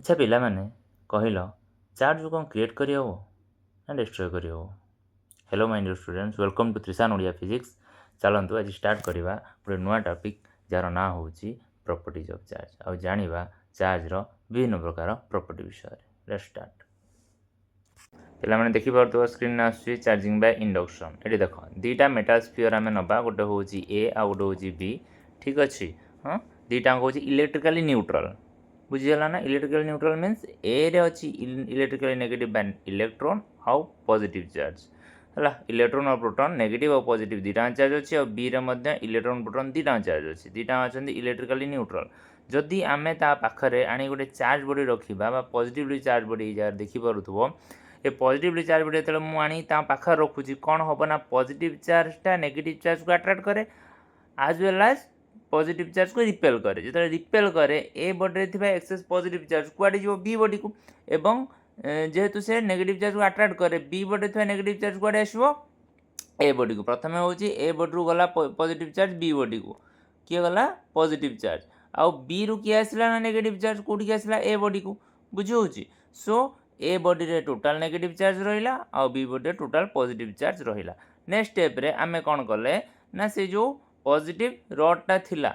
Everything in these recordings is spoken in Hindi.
अच्छा पिलामाने कहल चार्ज को कौन क्रिएट करी हो ना डिस्ट्रॉय करी हो। Hello my dear students, welcome to Trishan Odia physics. चलतु आज स्टार्ट करवा गोटे नुआ टॉपिक जार ना हूँ प्रॉपर्टीज ऑफ चार्ज आ जानिबा चार्ज रो विभिन्न प्रकार प्रॉपर्टी विषय। Let's start. पिलामाने देखि पारथो स्क्रीन आसुची चार्जिंग बाय इंडक्शन। एटी देखो दीटा मेटल स्फीयर आमे नबा, गोटे होची ए आ गोटे होची बी। ठीक अच्छे हाँ, दीटा होची इलेक्ट्रिकली न्यूट्रल। बुझीगला ना। इलेक्ट्रिकल न्यूट्रल मीन्स ए रे अच्छी इलेक्ट्रिकली नेगेटिव बाय इलेक्ट्रॉन आउ पॉजिटिव चार्ज है। इलेक्ट्रॉन और प्रोटॉन नेगेटिव और पॉजिटिव दीटा चार्ज अच्छी और बी रे मध्य इलेक्ट्रॉन प्रोटॉन दीटा चार्ज अच्छी। दीटा अच्छा इलेक्ट्रिकली न्यूट्रल। जदि आमे ता पाखरे आनी गोटे चार्ज बॉडी रखा पॉजिटिवली चार्ज बॉडी जहाँ देखिपो ये पॉजिटिवली चार्ज बॉडी जो मुझे पाखे रखुची कौन हम ना पॉजिटिव चार्जटा नेगेटिव चार्ज को अट्राक्ट करे आज वेल एज पॉजिटिव चार्ज को रिपेल करे। जो रिपेल करे ए बॉडी रे एक्सेस पॉजिटिव चार्ज कुआडे जीवो बी बॉडी को, एवं जेहेतु से नेगेटिव चार्ज को अट्राक्ट करे बी बॉडी रे नेगेटिव चार्ज कुआडे आसो ए बॉडी को। प्रथम होची ए बॉडी रु गला पॉजिटिव चार्ज बी बॉडी को, किए गला पॉजिटिव चार्ज आउ बी रु किए आसला ना नेगेटिव चार्ज कोठी आसला ए बॉडी को। बुझी होची। सो ए बॉडी रे टोटल नेगेटिव चार्ज रहिला आउ बी बॉडी रे टोटल पॉजिटिव चार्ज रहिला। नेक्स्ट स्टेप रे आमे कोन कले ना से जो पॉजिटिव रडटा थिला।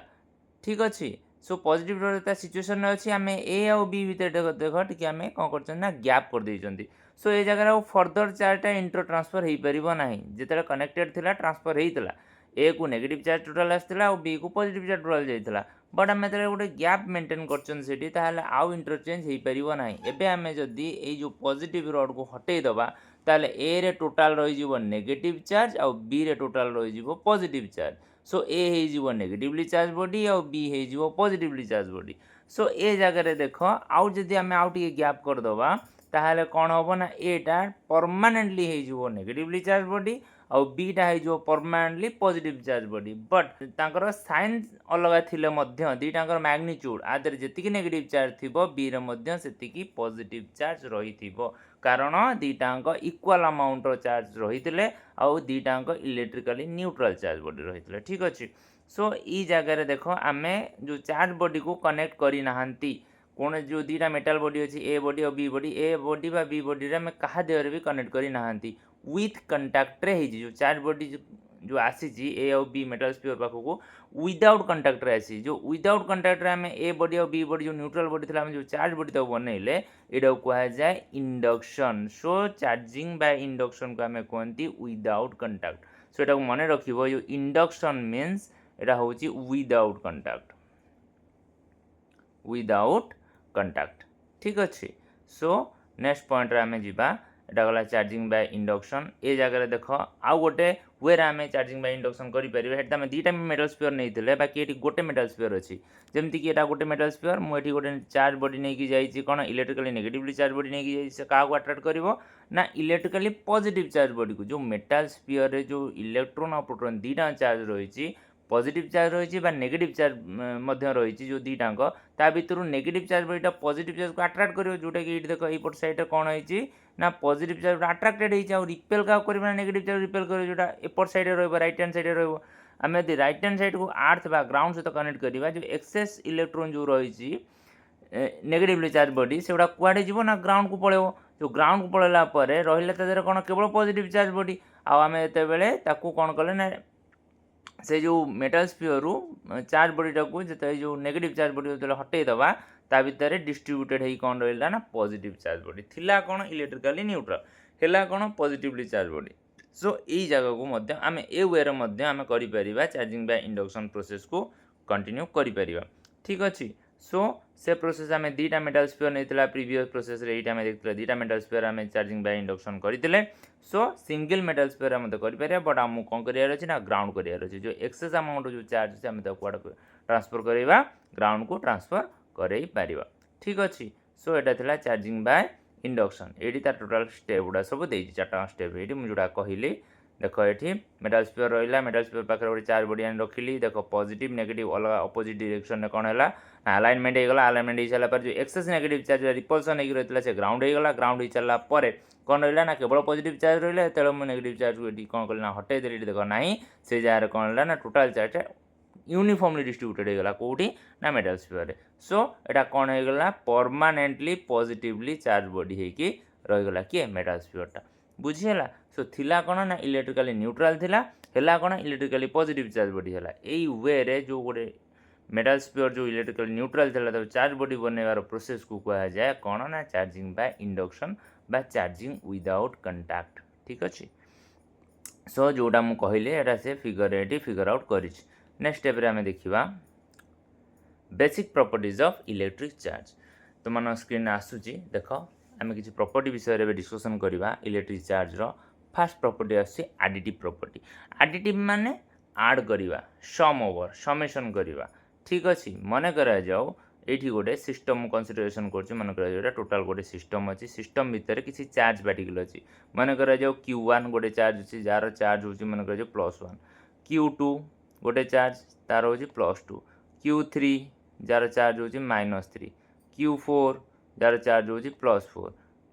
ठीक अच्छे। सो पॉजिटिव रड सिचुएशन अच्छी आम ए आउ बी भितर देख टी आम कौन कर गैप कर देइछंती। सो ये जगह फर्दर चार्जटा इंटर ट्रांसफर हो पार ना जिते कनेक्टेड थिला ट्रांसफर होता ए को नेगेटिव चार्ज टोटाल आसाला और बी को पॉजिटिव चार्ज टोटाल जाइला। बट आम जो गोटे गैप मेंटेन कर आउ इंटरचेंज हो पार ना। एवं आम जदि ये पॉजिटिव रड को हटेदबा ताले ए रे टोटाल रही नेगेटिव चार्ज आउ बी रे टोटाल रही पॉजिटिव चार्ज। सो ए हो नेगेटिवली चार्ज बॉडी और बी हो पॉजिटिवली चार्ज बॉडी। सो ए जगह देख आउ जदि आम आउ टे गैप करदबा ताहले कौन हम ना एटा परमानेंटली हो नेगेटिवली चार्ज बॉडी आउ बीटा हो permanently positive charge body. But तांकर साइन अलग थिले मध्य दीटांकर मैग्नीट्यूड आदर जेतिकी नेगेटिव चार्ज थिबो बी रे मध्य सेतिकी पॉजिटिव चार्ज रहिथिबो, कारण दीटांक इक्वल अमाउंट चार्ज रही आउ दीटांक इलेक्ट्रिकली न्यूट्रल चार्ज बॉडी रही। ठीक अच्छे। सो ई जगह देख आमे जो चार्ज बॉडी को कनेक्ट करी नाहंती कौन जो दीटा मेटल बॉडी अच्छी ए बॉडी और बी बॉडी ए बॉडी बा बी बॉडी रे क्या देहरे भी कनेक्ट करी नाहंती विथ कंटाक्ट रे ही जो चार्ज बॉडी जो आसी ए और बी मेटल स्फीयर पाखक विदाउट कंटाक्ट रे आसी जो विदाउट कंटाक्ट रे आमे ए बॉडी और बी बॉडी जो न्यूट्रल बॉडी था जो चार्ज बॉडी तक बनइले एटा कहा जाए induction. So charging by induction को आमे कहती विदाउट कंटाक्ट। सो एटा मन रखिबो जो इंडक्शन मीन्स एटा होची विदाउट कंटाक्ट, विदाउट कंटाक्ट। ठीक अच्छे। सो नेक्स्ट पॉइंट रे आमे जिबा एटा गला चार्जिंग बाय इंडक्शन। ए जगह देख आउ गोटे वे आम चार्जिंग बाय इंडक्शन करें आम दुईटा मेटल स्फीयर नहीं बाकी ये गोटे मेटल स्फीयर अच्छी जमीक कि गोटे मेटल स्फीयर मुझे गोटे चार्ज बॉडी नहीं जाइए कौन इलेक्ट्रिकली नेगेटिवली चार्ज बॉडी नहीं जाइए क्या अट्राक्ट कर ना इलेक्ट्रिकली पॉजिटिव चार्ज बॉडी को। जो मेटल स्फीयर रे जो इलेक्ट्रॉन और प्रोटॉन दीटा चार्ज रही पॉजिटिव चार्ज रही नेगेटिव चार्ज रही जो दीटाक ता भर नेगेटिव चार्ज बॉडीटा पॉजिटिव चार्ज को अट्राक्ट कर जोटा कि देख यपट साइड कौन है ना पॉजिटिव चार्ज अट्राक्टेड हो रिपेल क्या कर नेगेटिव चार्ज रिपेल कर जोटा एपट साइड रईट हैंड साइड रमें यदि रईट हैंड साइड को आर्थ बा ग्राउंड सहित कनेक्ट करवा जो एक्सेस इलेक्ट्रॉन जो रही नेगेटिवली चार्ज बॉडी से गुड़ा कुआडे जीव ना ग्राउंड को पड़े जो ग्राउंड को पड़ेला रहा कौन केवल पॉजिटिव चार्ज बॉडी आम जो कौन कले ना से जो मेटल स्फीयर रु चार्ज बॉडीटा को जो जो नेगेटिव चार्ज बॉडी जो हटेदबा ता भितर डिस्ट्रीब्यूटेड हो कौन रहा ना पॉजिटिव चार्ज बॉडी थिला कौन इलेक्ट्रिकली न्यूट्रल है कौन पॉजिटिवली चार्ज बॉडी। सो यही जगह को मध्य आम ए वे आम कर चार्जिंग बाय इंडक्शन प्रोसेस को कंटिन्यू कर। ठीक अच्छे। सो से प्रोसेस आम दुईटा मेटल स्फीयर नहीं प्रीवियस प्रोसेस रे आम देखते दुईटा मेटल स्फीयर आम चार्जिंग बाय इंडक्शन करते। सो सिंगल मेटल स्फीयर आम तो कर बट आमको कौन करार अच्छे ना ग्राउंड करार अच्छे जो एक्सेस अमाउंट जो चार्ज अच्छे आम कौन ट्रांसफर करवा ग्राउंड को ट्रांसफर कर। ठीक अच्छे। सो यहाँ था चार्जिंग बाय इंडक्शन ये टोटाल स्टेप गुड़ा सब देती चार्टा स्टेप ये मुझे कहली देख ये मेटल स्फीयर रहा मेटल स्फीयर पाखे गोटे चार्ज बॉडी आनी रखिली देख पॉजिटिव नेगेटिव अलग अपोजिट डायरेक्शन में कौन है अलाइनमेंट होगा अलाइनमेंट हो सारा जो एक्सेस नेगेटिव चार्ज रिपल्सन हो रही है ग्राउंड होगा ग्राउंड हो सारा कौन रहा ना केवल पॉजिटिव चार्ज रहा मुझे नेगेटिव चार्ज को कौन कल हटे देली देख ना से जगह कौन है ना टोटाल चार्ज यूनिफॉर्मली डिस्ट्रीब्यूटेड हो गला कोठी ना मेटल स्फीयर रे सो एटा कोन हो गला परमानेंटली पॉजिटिवली चार्ज बॉडी हे कि रहि गला कि मेटल स्फीयर टा बुझिला सो थिला कोन ना इलेक्ट्रिकली न्यूट्रल थिला हेला कोन इलेक्ट्रिकली पॉजिटिव चार्ज बॉडी हला एई वे रे जो गोटे मेटल स्फीयर जो इलेक्ट्रिकली न्यूट्रल थिला तो चार्ज बॉडी बनैवार प्रोसेस को कहा जाए कोन ना चार्जिंग बाय इंडक्शन बा चार्जिंग विदाउट कंटैक्ट ठीक अछि सो जोटा मु कहले एटा से फिगर एटी फिगर आउट करिछि नेक्स्ट स्टेप रे हमें देखिबा basic properties of electric charge तो मन स्क्रीन आसुची देखो आम किसी प्रॉपर्टी विषय रे डिस्कशन करबा electric charge row first property आसी एडिटिव प्रॉपर्टी एडिटिव माने ऐड करबा सम ओवर समेशन करबा ठीक अछि मने करा जाओ एठी गोटे सिस्टम कंसीडरेशन करछि मन करा जाओ टोटल गोटे सिस्टम अछि सिस्टम भीतर किसी चार्ज पार्टिकल अछि मन करा जाओ q1 गोटे चार्ज अछि जार चार्ज होछि मन करा जाओ +1 q2 गोटे चार्ज तार होछि +2 q3 जार चार्ज होछि -3 q4 जार चार्ज होछि +4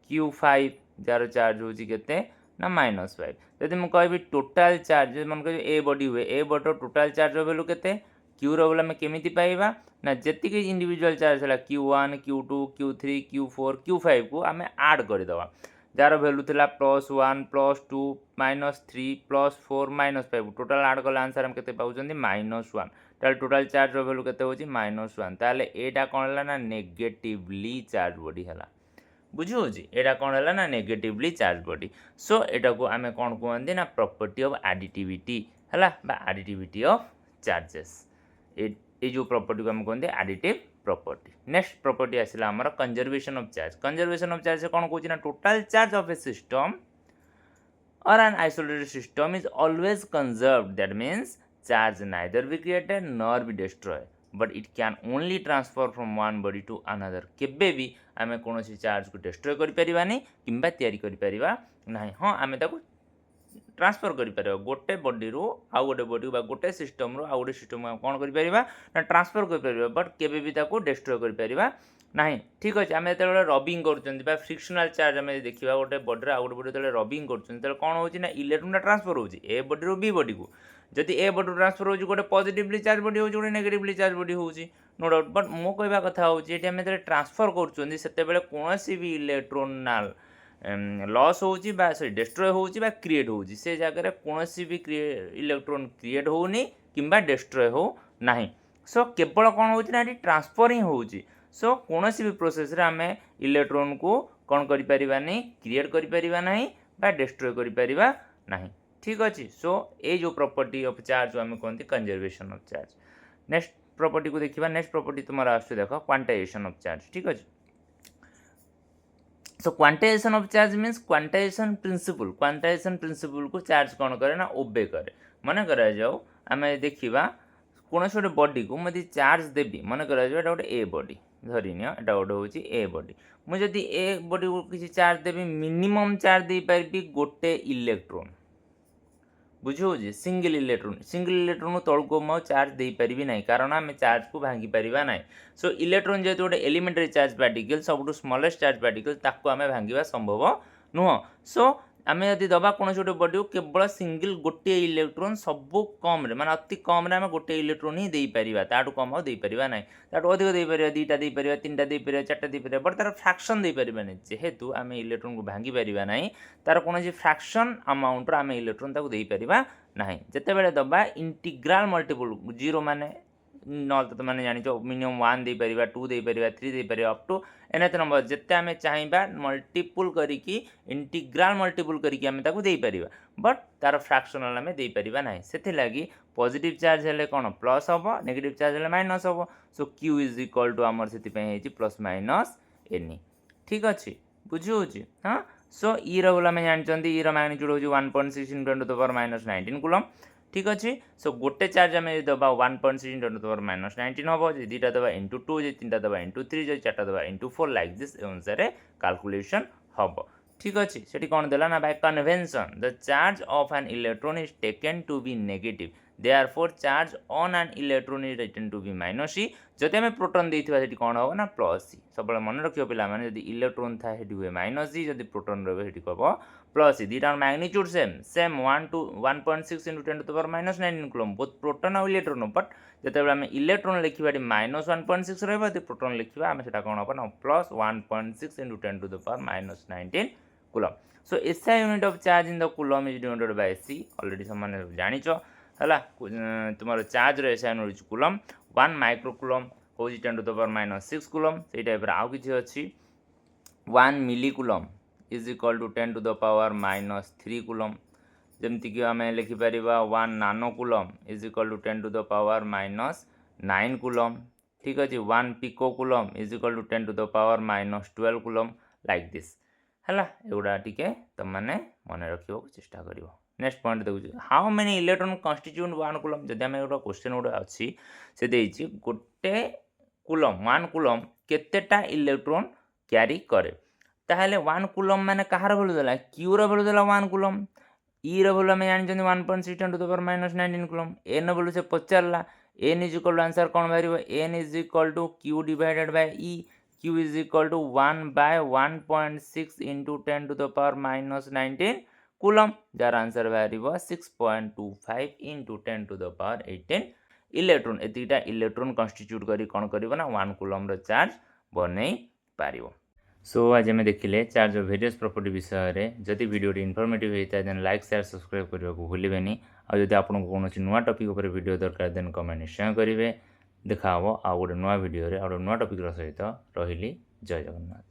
q5 जार चार्ज होछि केते ना -5 यदि मैं कहबी टोटल चार्ज मन कह ए बॉडी हुए a body total charge value केते q रो वैल्यू में केमिति पाइबा ना जतिके इंडिविजुअल चार्ज हला q1 q2 q3 q4 q5 को आमे ऐड कर दवा जार वैल्यू थिला +1 +2 -3 +4 -5 टोटल ऐड कला आंसर हम केते पाउचंदी -1 ताले टोटल चार्ज वैल्यू केते होची -1 ताले एटा कोन हला ना नेगेटिवली चार्ज बॉडी हला बुझी होची एटा कोन हला ना नेगेटिवली चार्ज बॉडी सो एटा को आमे कोन कहंदी ना प्रॉपर्टी ऑफ एडिटिविटी हला बा एडिटिविटी ऑफ चार्जेस ए जो प्रॉपर्टी को हम कहंदी एडिटिव प्रॉपर्टी नेक्स्ट प्रॉपर्टी आसिला हमर कंजर्वेशन ऑफ चार्ज से कोन कहूची ना total charge of A system or an isolated system is always conserved that means charge neither be created nor be destroyed but it can only transfer from one body to another केबे भी आमे कोनोसी चार्ज को डिस्ट्रॉय करि परिबानी किंबा तयारी करि परिबा नाही हां आमे ताको ट्रांसफर करि परिबा गोटे बॉडी रो आ गोटे बॉडी बा गोटे सिस्टम रो आ गोटे सिस्टम कोन करि परिबा ना ट्रांसफर करि परिबा बट केबे भी ताको डिस्ट्रॉय करि परिबा नहीं ठीक अच्छे आम जो रबिंग कर फ्रिक्शनल चार्ज आम देखा गोटे बॉडी आ गोटे बॉडी जो रबिंग कर कौन हो इलेक्ट्रॉन ट्रांसफर हो ए बॉडी रू बी बॉडी को जदि ए बॉडी ट्रांसफर हो गोटे पॉजिटिवली चार्ज बॉडी हो गोटे नेगेटिवली चार्ज बॉडी हो नो डाउट बट मो कहवा कथा होची आम जो ट्रांसफर कर कौन भी इलेक्ट्रोनाल लॉस होची बा सॉरी डिस्ट्रॉय होची बा क्रिएट होची से जगह कौन भी इलेक्ट्रॉन क्रिएट होनी किंबा डिस्ट्रॉय हो नहीं सो केवल कौन होची ना ट्रांसफर ही होची सो कौन भी प्रोसेस रे आमे इलेक्ट्रॉन को कौन करि परिबा नहीं क्रिएट करि परिबा नहीं बा डिस्ट्रॉय करि परिबा नहीं ठीक अछि सो ए जो प्रॉपर्टी ऑफ चार्ज आमे कहंती conservation of charge next property को देखिबा नेक्स्ट प्रॉपर्टी तुम्हारा आसु देखो क्वांटाइजेशन ऑफ चार्ज ठीक अछि so quantization of charge means quantization principle को चार्ज कौन करे ना ओबे करे माने करा जाओ आमे देखिबा कौन गोटे बॉडी को मुझे चार्ज देवी मन करा जाओ गोटे ए बॉडी धरी नियो एटा गोटे होची ए बॉडी मुझे जदि ए बॉडी को किसी चार्ज देवी मिनिमम चार्ज दे पारबी गोटे इलेक्ट्रॉन बुझो जे सिंगल इलेक्ट्रॉन तल को मो चार्ज दे पारबी नहीं कारण आम चार्ज को भांगी परिबा नहीं सो इलेक्ट्रॉन जेहेतु गोटे एलिमेंटरी चार्ज पार्टिकल सबुठु स्मॉलेस्ट चार्ज पार्टिकल ताको आम भांगिबा संभव नुह सो आम यदि दबा कौन गोटे बॉडी को केवल सिंगल गोटे इलेक्ट्रॉन सबू कम रे माने अति कम रे आम गोटे इलेक्ट्रॉन ही दे परिबा ताटू कम दे परिबा नहीं ताटू अधिक दे परिबा दुईटा दे परिबा तीनटा दे परिबा चारटा दे परिबा बट तार फ्रैक्शन दे परिबा नहीं जेहेतु आम इलेक्ट्रॉन को भांगी परिबा नहीं तार कौन फ्रैक्शन अमाउंट रो आम इलेक्ट्रॉन ताको दे परिबा नहीं जेते बेले दबा इंटीग्रल मल्टीपल जीरो माने नॉल तो मैंने जानी मिनिमम 1 दे परिबा 2 दे परिबा 3 दे परिबा अप टू एनथ नंबर जिते आम चाहिए मल्टीपुल करिकी इंटीग्रल मल्टीपुल करिकी आम ताको दे परिबा बट तार फ्रैक्शनल आम दे परिबा नहीं सेथि लागी पॉजिटिव चार्ज हेले कोन प्लस हबो नेगेटिव चार्ज हेले माइनस हबो सो q इज इक्वल टू आमर सेति पय हेची प्लस माइनस n ठीक अछि बुझियो छी हां सो ई रो बोला मैं जानचंदी ई रो मैग्नीट्यूड होची 1.6 × 10⁻19 कूलम ठीक अच्छे सो गोटे चार्ज आम दबा 1.6 × 10⁻19 हम जो दुटा दबा इंटू 2 जो तीन दबा इंटू 3 जो चार्टा दबा इंटू 4 लाइक दिस अनुसार कैलकुलेशन हम ठीक अच्छे से कौन देला ना by convention the charge of an electron is taken to be negative therefore charge on an electron is written to be minus C जदि आम प्रोटॉन देइथिबा सेठी कोन हो ना प्लस सी सब मन रखियो पिला माने जदि इलेक्ट्रॉन था सेठी हुए माइनस सी जदि प्रोटॉन रहबे सेठी कहबो प्लस सी दीटा magnitude same 1 to 1.6 into 10 to the power minus 19 coulomb both proton और इलेक्ट्रॉन बट जते आम इलेक्ट्रॉन लिखिबा माइनस 1.6 रहबा जदि प्रोटॉन लिखिबा आम सेटा कोन हो ना plus 1.6 into 10 to the power minus 19 coulomb so SI unit of charge in the coulomb is denoted by C already समान जानिचो हला तुमार चार्ज रे SI unit coulomb 1 micro coulomb हो 10 to the power minus 6 coulomb सेही टाइप रा आउ किछि अछि 1 milli coulomb is equal to 10 to the power minus 3 coulomb जमती कि आम लिखिपर 1 nano coulomb is equal to 10 to the power minus 9 coulomb ठीक अच्छे 1 pico coulomb is equal to 10 to the power minus 12 coulomb like this है एगुड़ा टिके तुम मैंने मन रखा चेष्टा कर नेक्स्ट पॉइंट देखो how many electron constitute 1 coulomb जब आम गोटे क्वेश्चन गोटे अच्छी से देती गोटे कूलम 1 कूलम केतेटा इलेक्ट्रॉन क्यारी करे ताहले 1 कूलम माने कहार भैल्यू देला क्यू रो भैल्यू देला 1 कूलम ई रो भैल्यू आम जानी 1.6 10 to the power minus 19 coulomb N value से पचारला N is equal to answer कौन बाहर N is equal to Q divided by E Q is equal to 1 by 1.6 into 10 to the power minus 19 coulomb जार आंसर बाहर 6.25 into 10 to the power 18 electron एतिटा इलेक्ट्रॉन कन्स्टिट्यूट करी कौन करिवो ना 1 कूलम रो चार्ज बनै पारिवो सो आज आम देखिले चार्ज ऑफ वेरियस प्रॉपर्टी विषय में जदि वीडियो इनफॉर्मेटिव होता है देन लाइक शेयर सब्सक्राइब करने को भूलें और जब आपको कौन नुआ टॉपिक उपर वीडियो दरकार देन कमेंट निश्चय करेंगे देखा आउ गोटे नुआ वीडियो रे और नुआ टॉपिक सहित रही जय जगन्नाथ।